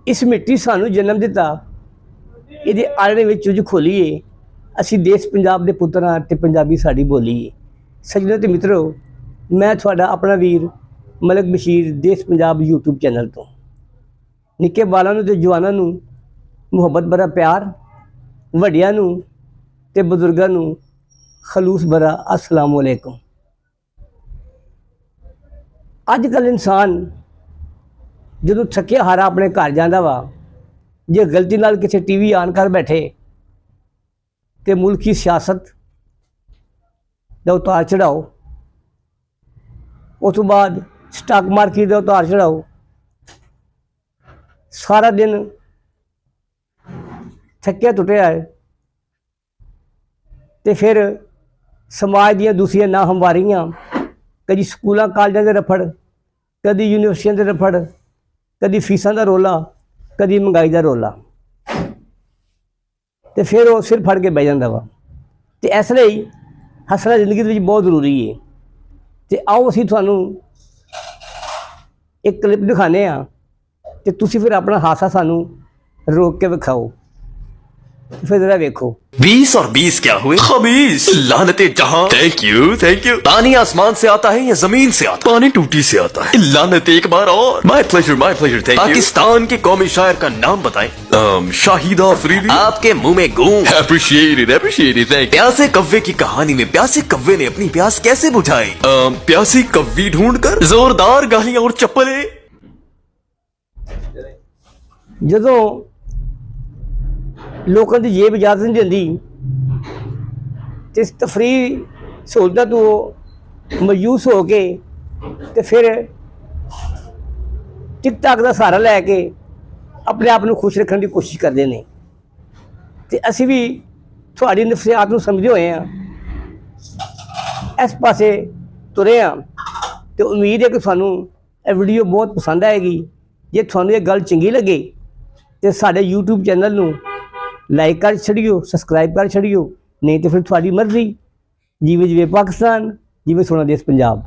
इस मिट्टी सानू जन्म दिता, ये आलड़े में चुज खोलीए, असी देश पंजाब के पुत्र हाँ ते पंजाबी साड़ी बोली है। सज्जनों ते मित्रों, मैं थोड़ा अपना वीर मलिक बशीर देश पंजाब यूट्यूब चैनल तो निक्के बालों ते जवानों नू मुहब्बत भरा प्यार, वड्डियां नू ते बजुर्गां नू खलूस भरा अस्सलाम वालेकुम। अजकल इंसान जो थकिया हारा अपने घर जाता वा, जे गलती नाल किसी टीवी आन कर बैठे तो मुल्क की सियासत का उतार चढ़ाओ, उस तो बाद स्टॉक मार्केट का उतार चढ़ाओ, सारा दिन थकिया टुटिया है, तो फिर समाज दियां दूसरियां ना हमवारियां, कभी स्कूलों कॉलेजों के रफड़, कभी यूनिवर्सिटियों के रफड़, कभी फीसा का रौला, कभी महंगाई का रौला, तो फिर वो सिर फड़ के बह जाता वा। तो इसलिए हसना जिंदगी बहुत जरूरी है। तो आओ असीं तुहानूं एक क्लिप दिखाने आ, तो तुसीं फिर अपना हासा सानूं रोक के विखाओ, फिर जरा देखो। 20 और 20 क्या हुए? खबीस, लानते जहां। Thank you. पानी आसमान से आता है या जमीन से आता है? पानी टूटी से आता है। लानत एक बार और। My pleasure thank you. Pakistan के कौमी शायर का नाम बताएं। शाहिद अफरीदी। आपके मुंह में गूं। Appreciated thank. प्यासे कव्वे की कहानी में प्यासे कव्वे ने अपनी प्यास कैसे बुझाई? प्यासी कव्वी ढूंढकर जोरदार गालियां और चप्पलें। जदों लोगों की जेब इजाजत नहीं देती, तो इस तफरी सहूलत तो मायूस हो के तो फिर टिकटॉक का सहारा लैके अपने आप को खुश रखने की कोशिश करते हैं। तो असी भी थोड़ी नफसियात को समझे हुए हैं, इस पासे तुरे हाँ। तो उम्मीद है कि थानू यह वीडियो बहुत पसंद आएगी। जे थानू ये गल चंगी लगे तो साडे यूट्यूब चैनल नू लाइक कर छड़ियो, सबसक्राइब कर छड़ियो, नहीं तो फिर थोड़ी मर्जी। जीवे जीवे पाकिस्तान, जीवे सोना देश पंजाब।